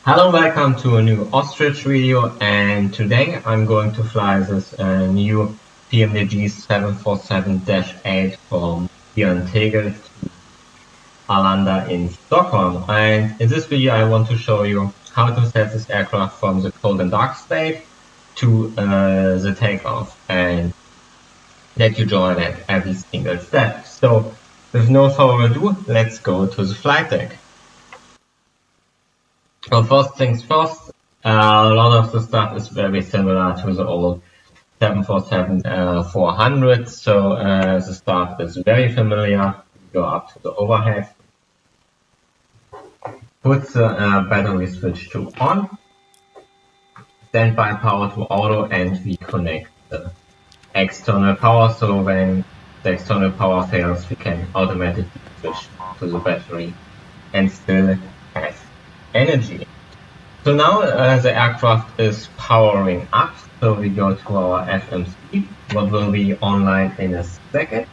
Hello, welcome to a new Ostrich video, and today I'm going to fly this new PMDG 747-8 from here in Tegel to Arlanda in Stockholm. And in this video I want to show you how to set this aircraft from the cold and dark state to the takeoff, and let you join at every single step. So with no further ado, let's go to the flight deck. Well, first things first, a lot of the stuff is very similar to the old 747-400, so the stuff is very familiar. Go up to the overhead, put the battery switch to on, standby power to auto, and we connect the external power, so when the external power fails, we can automatically switch to the battery and still have energy. So now the aircraft is powering up, so we go to our FMC, what will be online in a second.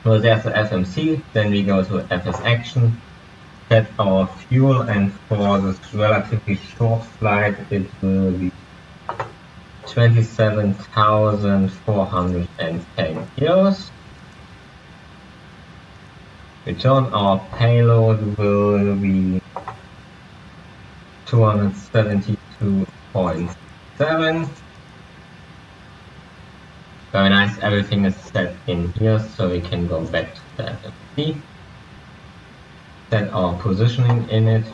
So there's the FMC, then we go to FS Action, set our fuel, and for this relatively short flight it will be 27,410 euros. Return our payload will be 272.7. Very nice, everything is set in here, so we can go back to the FMC. Set our positioning in it,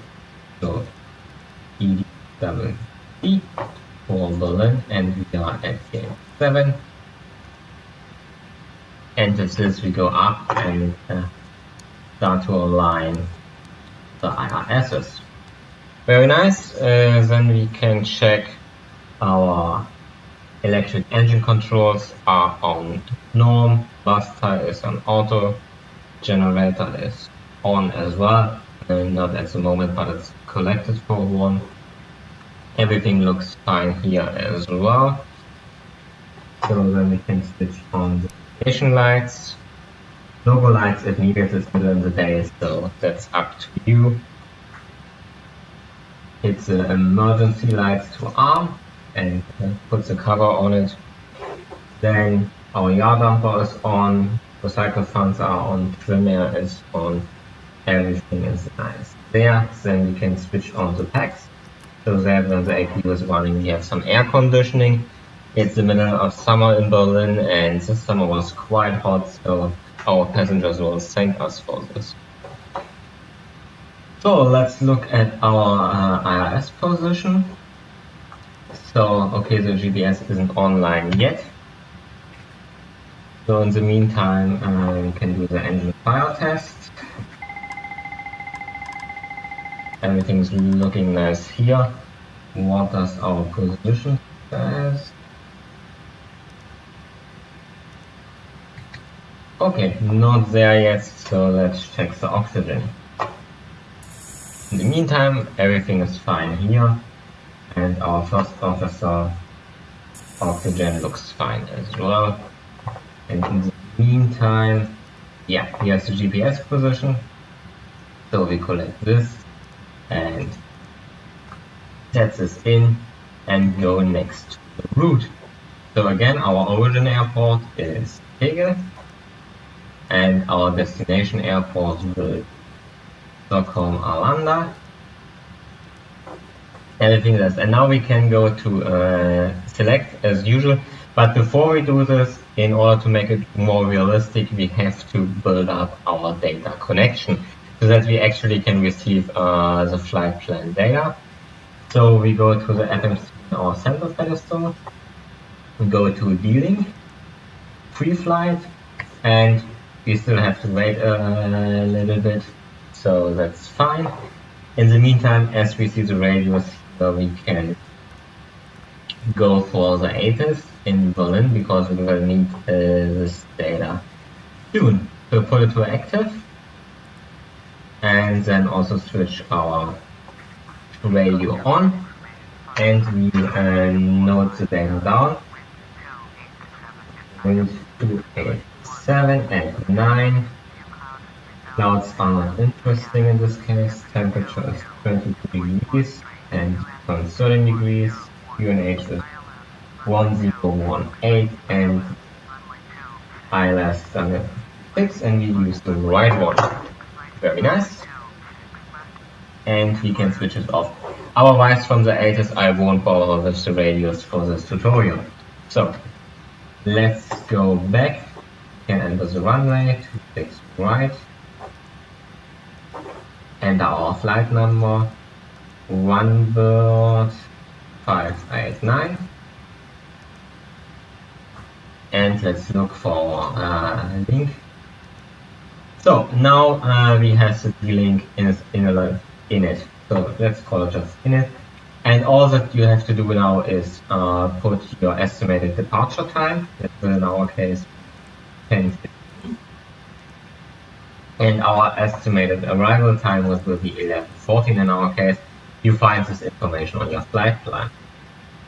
so EDWC for Berlin, and we are at gate 7. And with this we go up and start to align the IRSs. Very nice. Then we can check our electric engine controls are on norm, bus tire is on auto, generator is on as well, not at the moment, but it's collected for one. Everything looks fine here as well. So then we can switch on the station lights. Logo lights if needed, it's middle of the day, so that's up to you. It's emergency lights to arm and put the cover on it. Then our yaw damper is on, recycle fans are on, trim air is on, everything is nice there. Then we can switch on the packs, so that when the APU is running we have some air conditioning. It's the middle of summer in Berlin, and this summer was quite hot, so our passengers will thank us for this. So let's look at our IRS position. So, okay, the GPS isn't online yet. So in the meantime, we can do the engine fire test. Everything's looking nice here. What does our position says? Okay, not there yet, so let's check the oxygen. In the meantime, everything is fine here, and our first officer oxygen looks fine as well. And in the meantime, yeah, here's the GPS position. So we collect this and set this in and go next to the route. So again, our origin airport is Tegel, and our destination airport will be Stockholm Arlanda. Everything else, and now we can go to select as usual. But before we do this, in order to make it more realistic, we have to build up our data connection so that we actually can receive the flight plan data. So we go to the FMC in our center pedestal, we go to dealing, pre-flight, and we still have to wait a little bit, so that's fine. In the meantime, as we see the radius, we can go for the ATIS in Berlin, because we will need this data soon. So put it to active, and then also switch our radio on, and we note the data down. 287 and 9. Clouds are not interesting in this case. Temperature is 22 degrees and 13 degrees. UNH is 1018 and I less than 6 and we use the right one. Very nice. And we can switch it off. Otherwise, from the 80s, I won't bother with the radios for this tutorial. So, let's go back. We can enter the runway, 26 right. Enter our flight number, onebird 589. And let's look for a link. So, now we have the D-link in it. So let's call it just init. And all that you have to do now is put your estimated departure time. That will in our case 10:15. And our estimated arrival time will be 11:14 in our case. You find this information on your flight plan.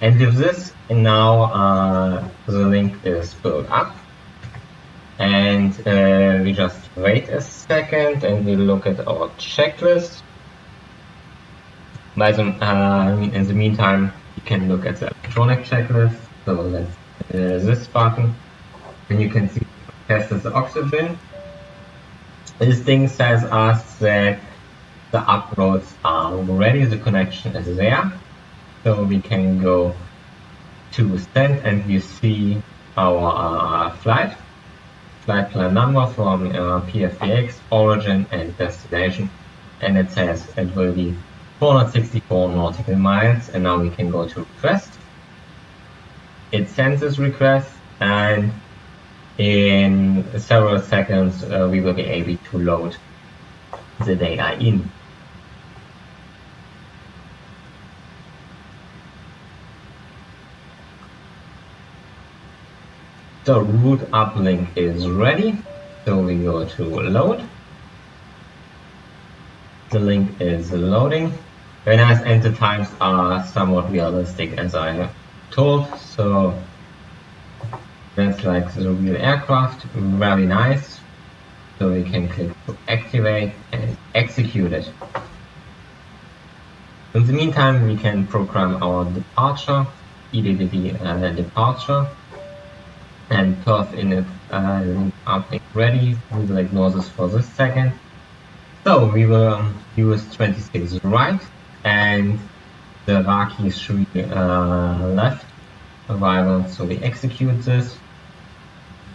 And with this, now the link is built up. And we just wait a second and we look at our checklist. In the meantime, you can look at the electronic checklist. So that's this button, and you can see tested the oxygen. This thing says us that the uploads are ready, the connection is there. So we can go to send and we see our flight plan number from PFDX, origin and destination, and it says it will be 464 nautical miles, and now we can go to request. It sends this request, and in several seconds we will be able to load the data in. The route uplink is ready, so we go to load. The link is loading. Very nice, and the times are somewhat realistic as I have told, so that's like the real aircraft. Very nice. So we can click to activate and execute it. In the meantime, we can program our departure, EDDD departure, and perf init link uplink ready. We will ignore this for this second. So we will use 26 right and the Raki 3 left arrival. So we execute this,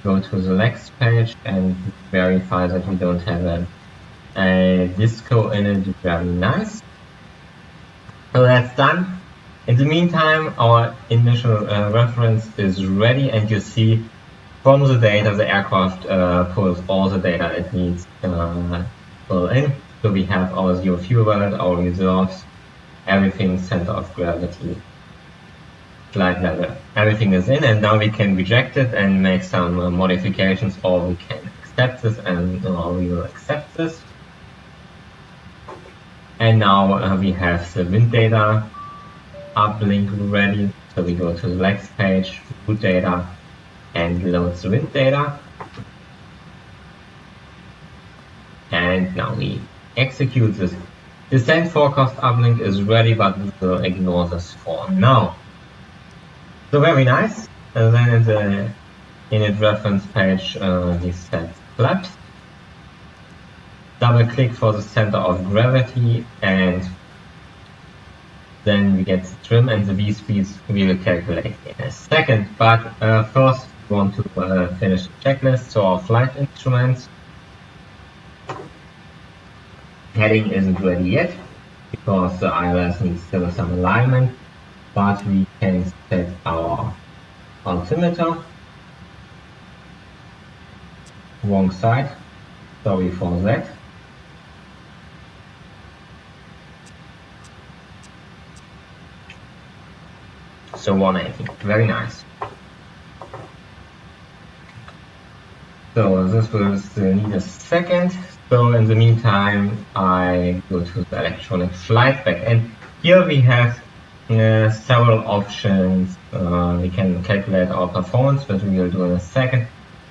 go to the next page and verify that we don't have a disco in it. Very nice. So that's done. In the meantime, our initial reference is ready, and you see from the data the aircraft pulls all the data it needs pull in. So we have our zero fuel weight, our reserves, everything, center of gravity, flight level, everything is in, and now we can reject it and make some modifications, or we can accept this, and we will accept this. And now we have the wind data uplink ready, so we go to the next page, route data, and load the wind data. And now we execute this. Descent forecast uplink is ready, but we will ignore this for now. So very nice. And then in the init reference page, we set flaps. Double click for the center of gravity, and then we get the trim and the V speeds we will calculate in a second. But first we want to finish the checklist. So our flight instruments. Heading isn't ready yet because the ILS needs still some alignment, but we can set our altimeter. Wrong side, sorry for that. So 180, very nice. So this will still need a second. So in the meantime, I go to the electronic flight back, and here we have several options. We can calculate our performance, but we will do in a second.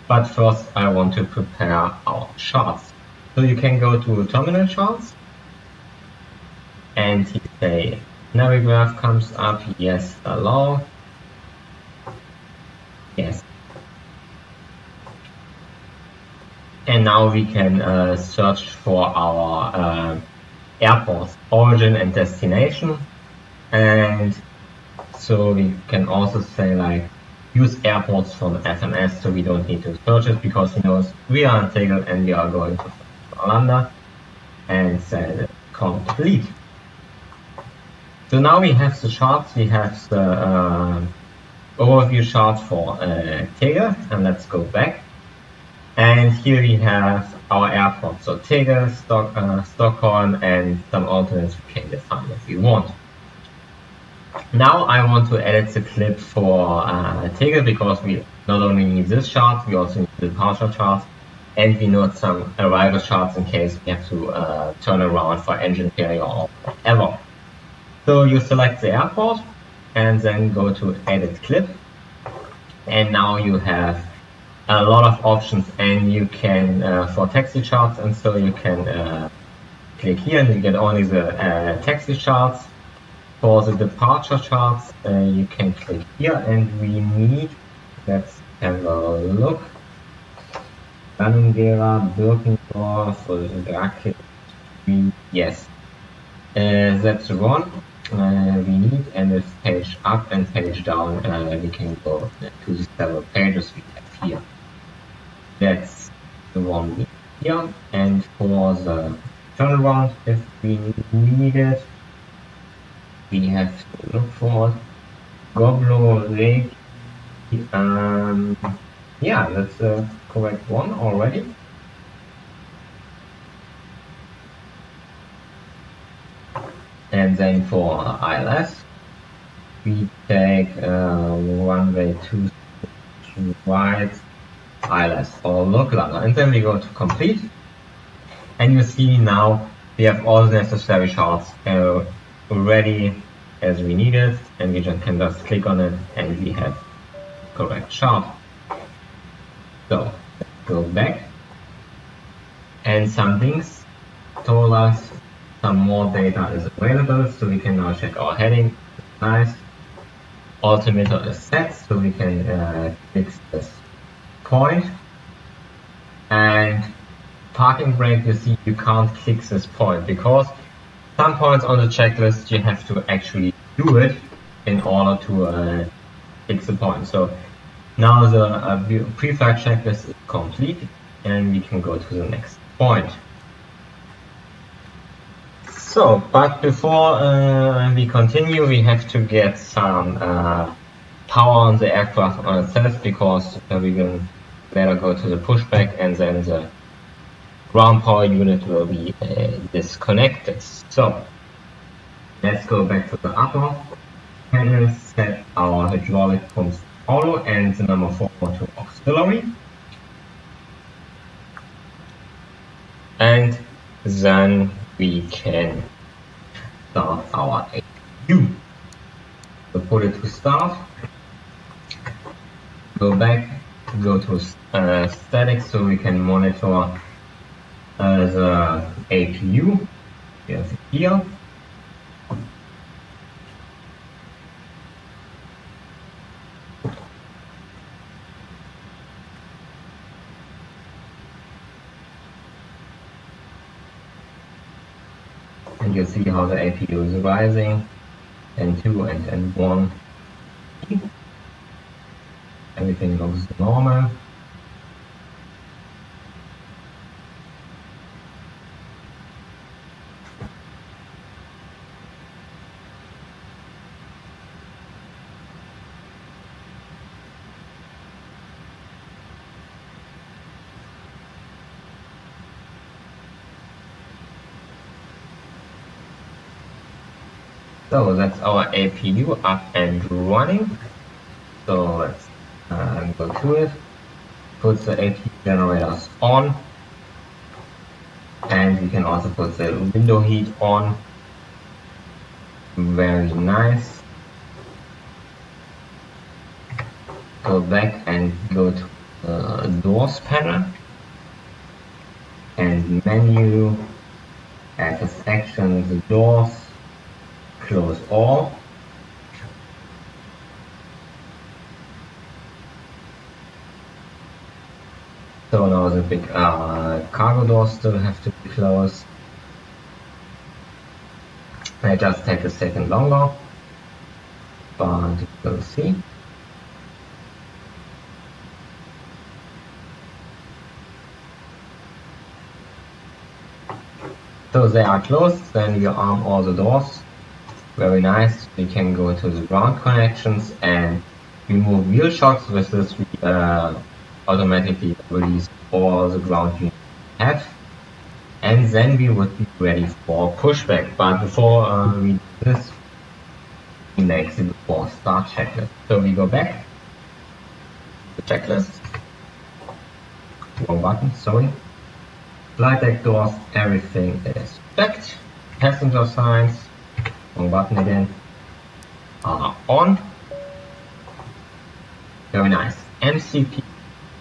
But first, I want to prepare our charts. So you can go to terminal charts and you say Navigraph comes up, yes, allow, yes. And now we can search for our airports, origin and destination. And so we can also say like use airports from FMS, so we don't need to search it because he knows we are Untitled and we are going to Arlanda, and say complete. So now we have the charts, we have the overview chart for Tegel, and let's go back. And here we have our airports, so Tegel, Stockholm, and some alternates we can define if we want. Now I want to edit the clip for Tegel because we not only need this chart, we also need the departure chart, and we need some arrival charts in case we have to turn around for engine failure or whatever. So you select the airport and then go to edit clip, and now you have a lot of options, and you can for taxi charts, and so you can click here and you get only the taxi charts. For the departure charts, you can click here, and we need, let's have a look, Danungera, Birkendorf, Drake, yes, that's the one we need, and it's page up and page down, we can go to the several pages we have here. That's the one we need here, and for the turnaround, if we need it, we have to look for Goblo Lake. Yeah, that's the correct one already. And then for ILS, we take runway 2 right, ILS or local, and then we go to complete. And you see now we have all the necessary charts ready as we need it, and we can just click on it and we have correct chart. So let's go back, and some things told us some more data is available, so we can now check our heading. Nice. Altimeter is set, so we can fix this point. And parking brake, you see you can't click this point because some points on the checklist you have to actually do it in order to fix the point. So now the pre-flight checklist is complete, and we can go to the next point. So, but before we continue, we have to get some power on the aircraft on itself, because we will better go to the pushback, and then the ground power unit will be disconnected. So let's go back to the upper panel, set our hydraulic pumps auto and the number 4 to auxiliary, and then we can start our APU. So put it to start, go back, go to static, so we can monitor the APU. Here's here. And you see how the APU is rising, N2 and N1. Everything looks normal. So that's our APU up and running. So let's go to it, put the APU generators on, and we can also put the window heat on. Very nice. Go back and go to the doors panel, and menu, add a section, the doors, close all. So now the big cargo doors still have to be closed. They just take a second longer, but we'll see. So they are closed, then we arm all the doors. Very nice. We can go to the ground connections and remove wheel shocks. With this we automatically release all the ground units we have. And then we would be ready for pushback. But before we do this, we make the before start checklist. So we go back to the checklist. Wrong button, sorry. Flight deck doors, everything is checked. Passenger signs, wrong button again, are on. Very nice. MCP.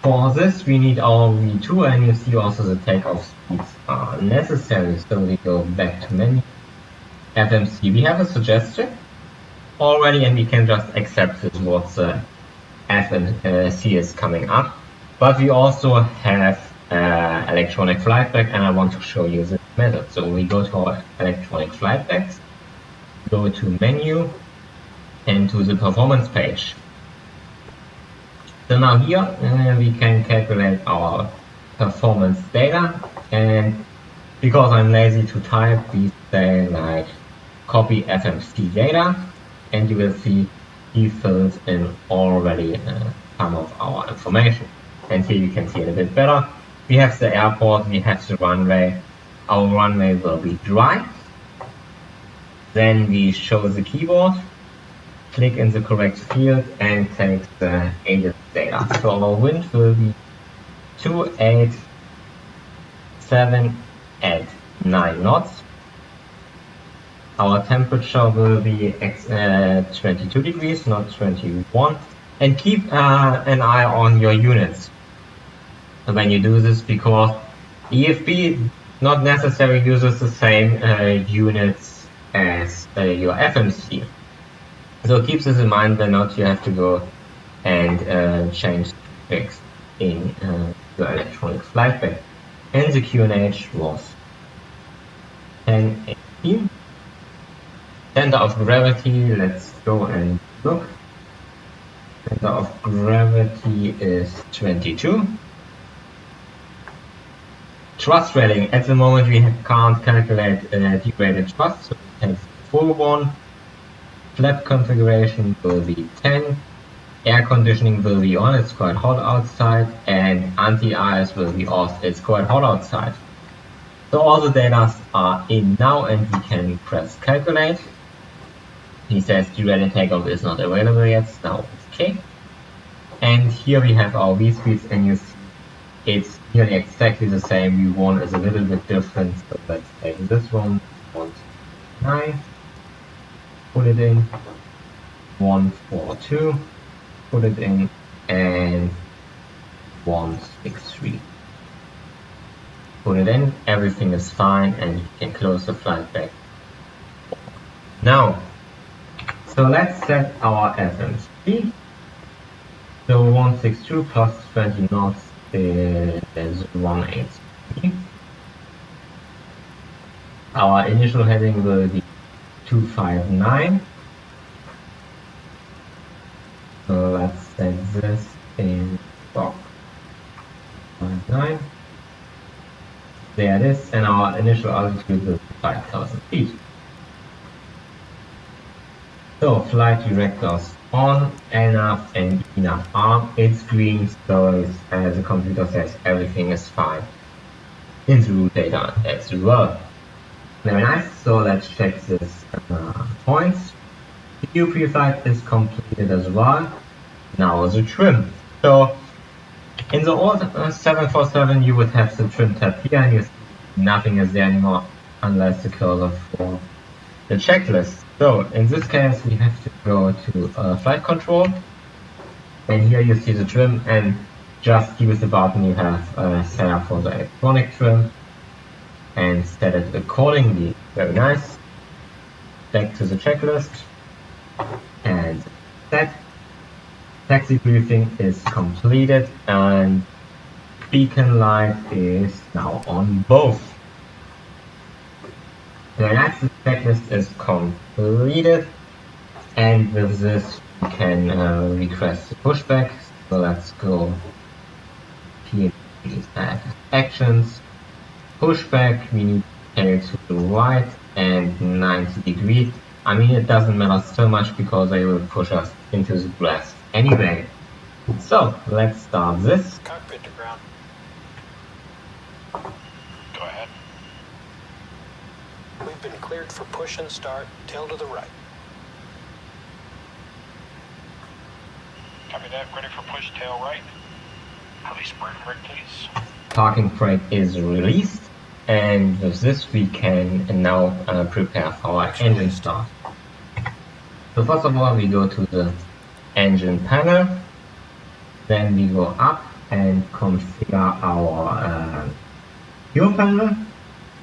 For this we need our V2, and you see also the takeoff speeds are necessary. So we go back to menu, FMC. We have a suggestion already, and we can just accept this what the FMC is coming up. But we also have electronic flight deck, and I want to show you this method. So we go to our electronic flight decks, go to menu, and to the performance page. So now here we can calculate our performance data, and because I'm lazy to type, we say like copy FMC data, and you will see he fills in already some of our information. And here you can see it a bit better. We have the airport, we have the runway. Our runway will be dry. Then we show the keyboard, click in the correct field, and take the ADIS data. So our wind will be 287 at 9 knots. Our temperature will be 22 degrees, not 21. And keep an eye on your units when you do this, because EFB not necessarily uses the same units as your FMC. So keep this in mind when not you have to go and change fix in your electronic flight deck. And the QNH was 1018. Center of gravity, let's go and look. Center of gravity is 22. Thrust rating, at the moment we can't calculate degraded thrust, so we take the full one. Flap configuration will be 10. Air conditioning will be on, it's quite hot outside, and anti-ice will be off, it's quite hot outside. So all the data are in now, and we can press calculate. He says degraded takeoff is not available yet, now okay. And here we have our V-speeds, and you see it's nearly exactly the same. V1 is a little bit different, so let's take this one, 129, put it in, 142, put it in, and 163. Put it in, everything is fine, and you can close the flight back. Now, so let's set our FMC. So 162 plus 20 knots is 183. Our initial heading will be 259. So let's set this in stock 59. There it is, and our initial altitude will be 5,000 feet. So flight directors on, enough and enough arm. It's green, so as the computer says everything is fine. In the route data as well. Very nice. So let's check this points. The pre-flight is completed as well. Now the trim. So in the old 747 you would have the trim tab here, and you see nothing is there anymore unless the cursor for the checklist. So in this case we have to go to flight control, and here you see the trim, and just use the button you have set up for the electronic trim. and set it accordingly. Very nice. Back to the checklist and set. Taxi briefing is completed and beacon light is now on both. The next checklist is completed, and with this we can request the pushback. So let's go PMDG actions, pushback, we need tail to the right and 90 degrees. I mean, it doesn't matter so much because they will push us into the blast anyway. So let's start this. Cockpit to ground. Go ahead. We've been cleared for push and start, tail to the right. Copy that, ready for push, tail right. Release brake brake, please. Parking brake is released, and with this we can now prepare for our engine start. So first of all we go to the engine panel, then we go up and configure our fuel panel.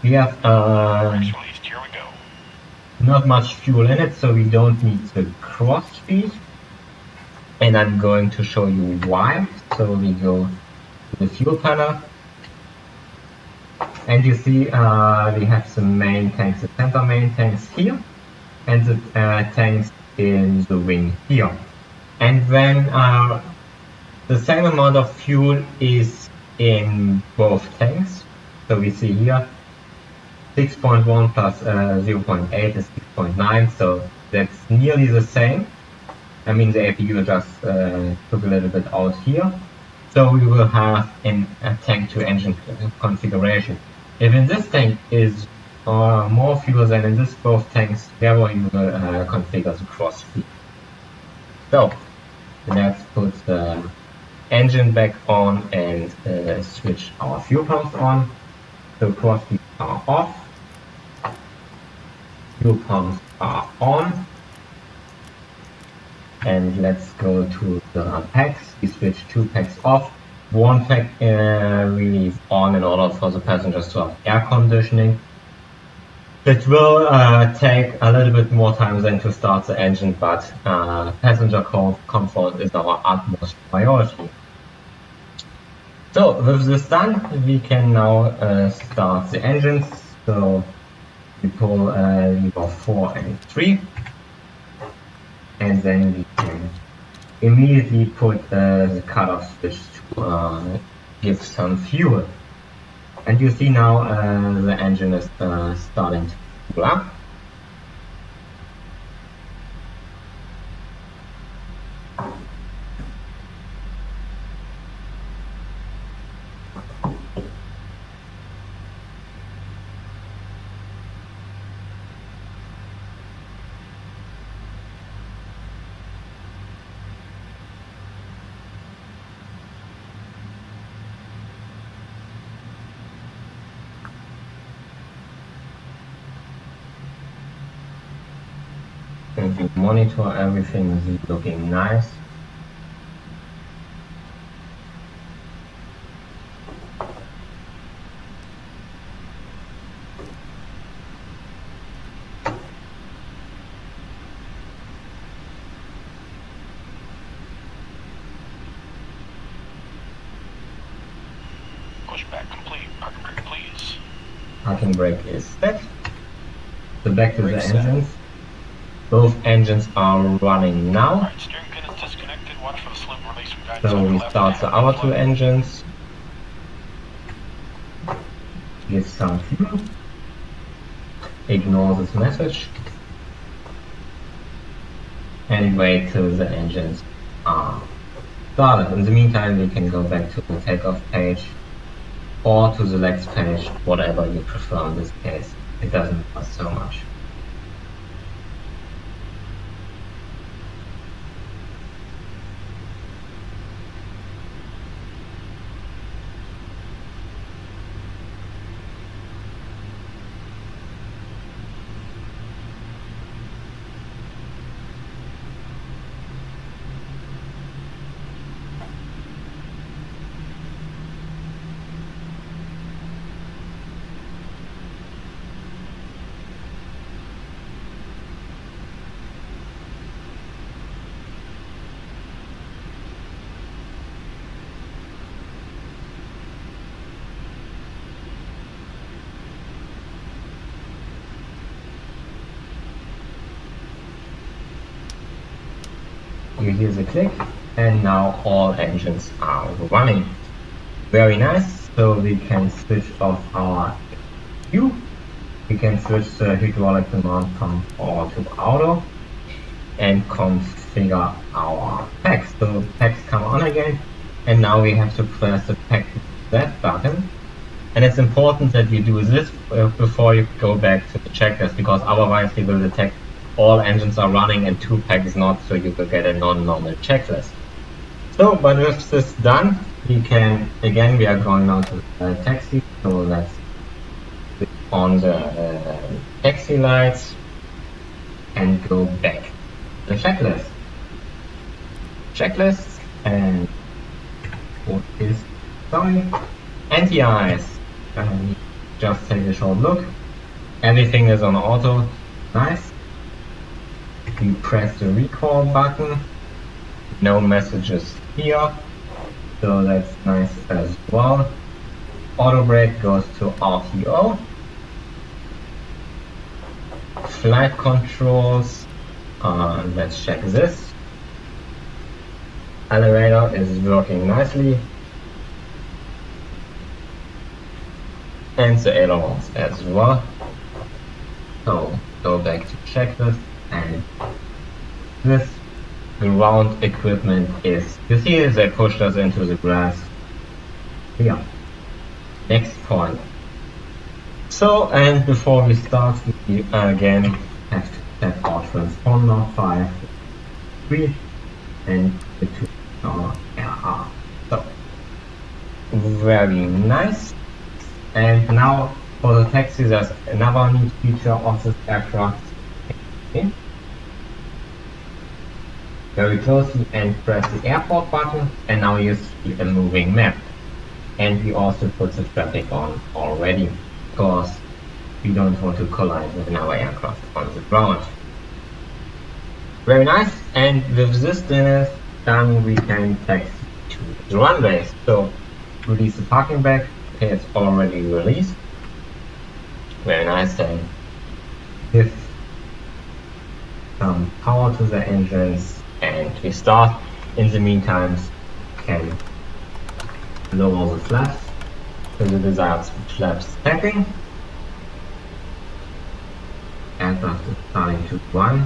We have Here we go. not much fuel in it, so we don't need the cross feed, and I'm going to show you why. So we go to the fuel panel, and you see we have the main tanks, the center main tanks here, and the tanks in the wing here. And when the same amount of fuel is in both tanks, so we see here 6.1 plus 0.8 is 6.9, so that's nearly the same. I mean, the APU just took a little bit out here. So we will have a tank to engine configuration. If in this tank is more fuel than in this both tanks, therefore you will configure the cross feed. So let's put the engine back on and switch our fuel pumps on. So cross feeds are off, fuel pumps are on, and let's go to the packs. We switch 2 packs off. One pack we leave on in order for the passengers to have air conditioning. It will take a little bit more time than to start the engine, but passenger comfort is our utmost priority. So with this done, we can now start the engines. So we pull lever 4 and 3, and then we can immediately put the cutoff switch to give some fuel. And you see now the engine is starting to cool up. And you monitor everything is looking nice. Pushback complete. Parking brake, please. Parking brake is set. So back to the Brake set. engines. Both engines are running now. Alright, steering pin is disconnected. Watch for the slip release from guidance So on we your left. start the other 2 engines. Give some fuel. Ignore this message. And wait till the engines are started. In the meantime, we can go back to the takeoff page or to the legs page, whatever you prefer in this case. It doesn't matter so much. you hear the click, and now all engines are running. Very nice. So we can switch off our view. We can switch the hydraulic command pump all to auto and configure our packs. So packs come on again, and now we have to press the pack that button. And it's important that you do this before you go back to the checklist, because otherwise you will detect all engines are running and 2 packs not, so you will get a non-normal checklist. So, but with this done, we can, again, we are going now to the taxi, so let's click on the taxi lights and go back to the checklist. Checklist, and what is, sorry, anti-ice. Just take a short look. Everything is on auto. Nice. We press the recall button. No messages here. So that's nice as well. Auto brake goes to RTO. Flight controls. Let's check this. Elevator is working nicely. And the ailerons as well. So go back to checklist, and this ground equipment is, you see they pushed us into the grass here. Next point. So, and before we start, we again have to set our transponder 5, 3 and to our RR. So very nice. And now for the taxi, there's another neat feature of this aircraft. Okay. Very closely and press the airport button, and now you see a moving map. And we also put the traffic on already, because we don't want to collide with another aircraft on the ground. Very nice, and with this done, we can taxi to the runways. So release the parking brake. Okay, it's already released. Very nice, and give some power to the engines, and we start. In the meantime, can lower the flaps to the desired flaps setting. Aircraft is starting to run.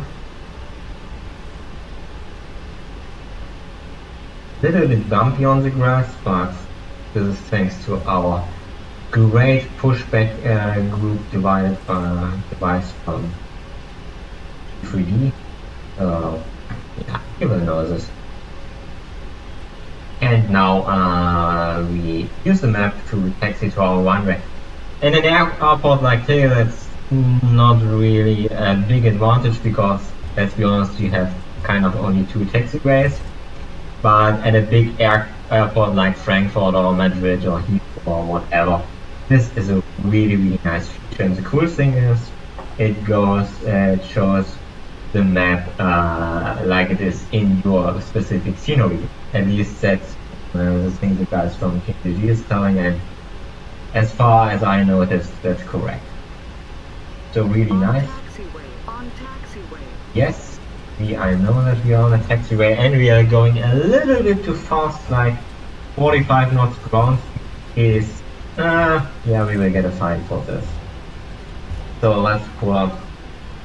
Little bit bumpy on the grass, but this is thanks to our great pushback group device from 3D. Yeah, you will know this. And now we use the map to taxi to our runway. In an airport like here, that's not really a big advantage, because let's be honest, you have kind of only 2 taxiways. But at a big airport like Frankfurt or Madrid or Heathrow or whatever, this is a really nice feature. And the cool thing is, it shows the map like it is in your specific scenery. At least that's the thing the guys from PMDG is telling, and as far as I know, that's correct. So really nice. On taxiway. Yes. I know that we are on a taxiway, and we are going a little bit too fast, like 45 knots ground is, yeah, we will get a fine for this. So let's pull up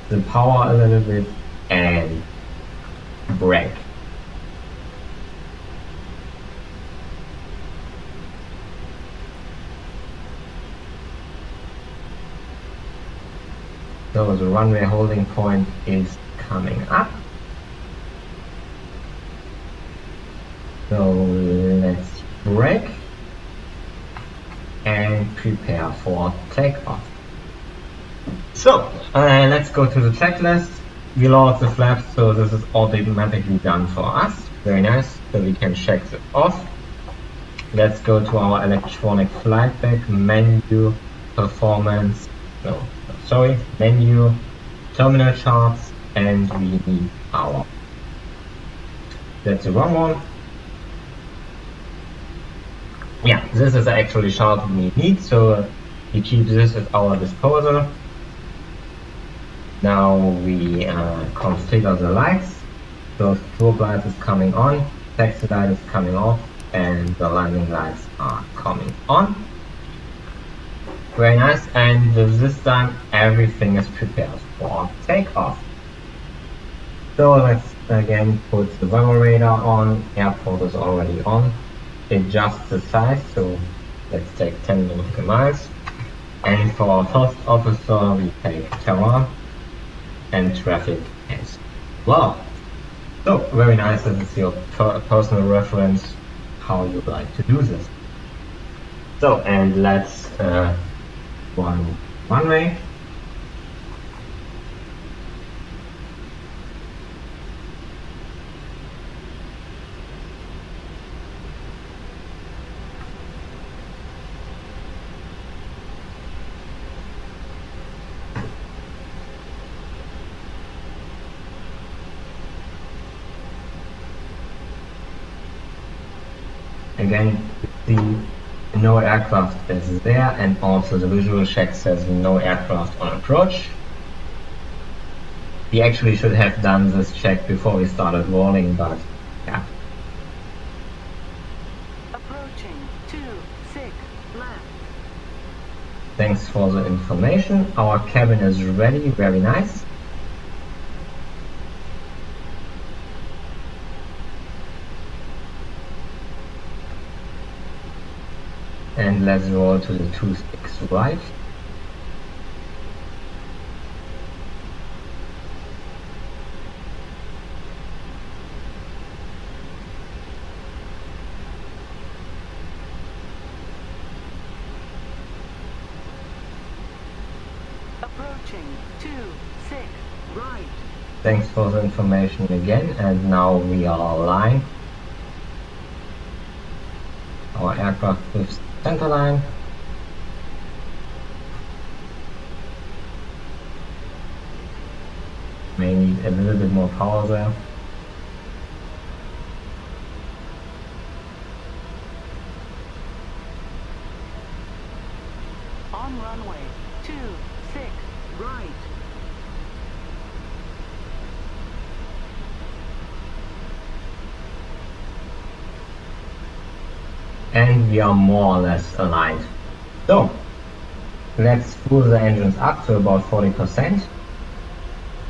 the power a little bit and brake. So the runway holding point is coming up. So let's brake and prepare for takeoff. So let's go to the checklist. We lowered the flaps, so this is automatically done for us. Very nice. So we can check this off. Let's go to our electronic flight deck, menu, performance, menu, terminal charts, and we need our, that's the wrong one. Yeah, this is actually chart we need, so we keep this at our disposal. Now we configure the lights. So strobe light is coming on, taxi light is coming off, and the landing lights are coming on. Very nice, and this time everything is prepared for takeoff. So let's again put the weather radar on, airport is already on, adjust the size, so let's take 10 nautical miles. And for our first officer we take terrain and traffic as well. So very nice, this is your personal reference how you like to do this. So and let's one way. Again, the no aircraft is there, and also the visual check says no aircraft on approach. We actually should have done this check before we started rolling, but yeah. Approaching 26 left. Thanks for the information. Our cabin is ready, very nice. And let's roll to the 26 right. Approaching 26 right. Thanks for the information again, and now we are aligned. Our aircraft with center line. May need a little bit more power there. On runway 26 right. And we are more or less aligned. So let's spool the engines up to about 40%.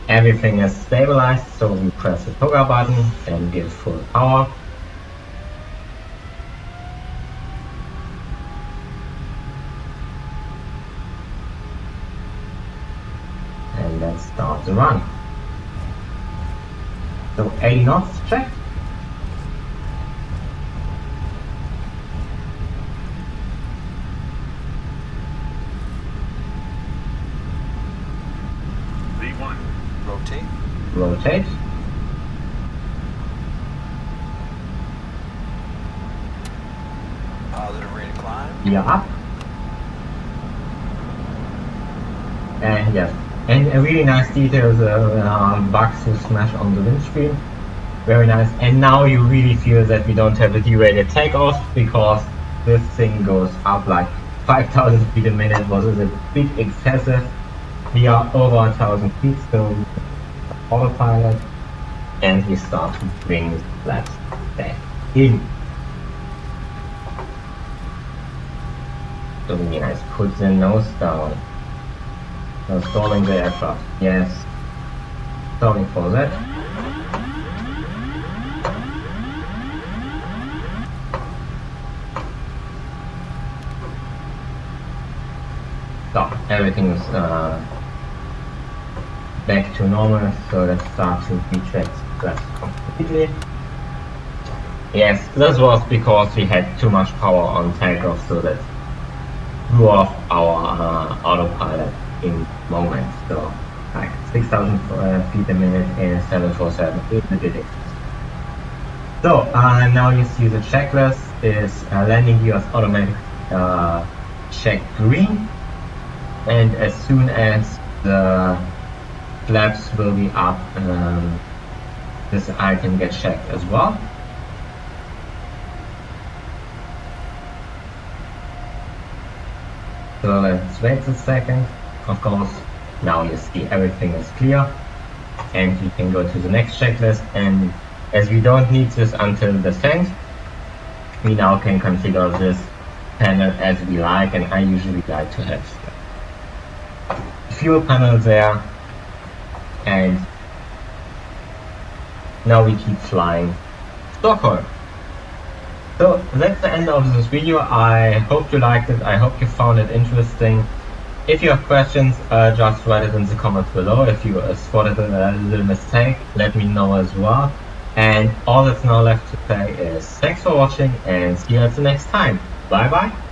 Everything is stabilized, so we press the toggle button and give full power. And let's start the run. So 80 knots check. V1. Rotate. Rotate. Positive rate of climb. We are up. And yes, and a really nice detail, the bugs who smash on the windscreen. Very nice. And now you really feel that we don't have a derated takeoff, because this thing goes up like 5,000 feet a minute, was a bit excessive. We are over 1,000 feet, so autopilot, and we start to bring the flaps back in. So really nice. Put the nose down. Now stalling the aircraft. Yes. Sorry for that. So everything is back to normal, so let's start to retract flaps completely. Yes, this was because we had too much power on takeoff, so that blew off our autopilot in moment. So like 6,000 feet a minute in 747 is ridiculous. So now you see the checklist is landing gears automatic check green, and as soon as the flaps will be up, this item gets checked as well. So let's wait a second. Of course, now you see everything is clear. and we can go to the next checklist. And as we don't need this until descent, we now can configure this panel as we like, and I usually like to have the fuel panel there. And now we keep flying Stockholm. So that's the end of this video. I hope you liked it. I hope you found it interesting. If you have questions, just write it in the comments below. If you spotted a little mistake, let me know as well. And all that's now left to say is thanks for watching, and see you at the next time. Bye bye.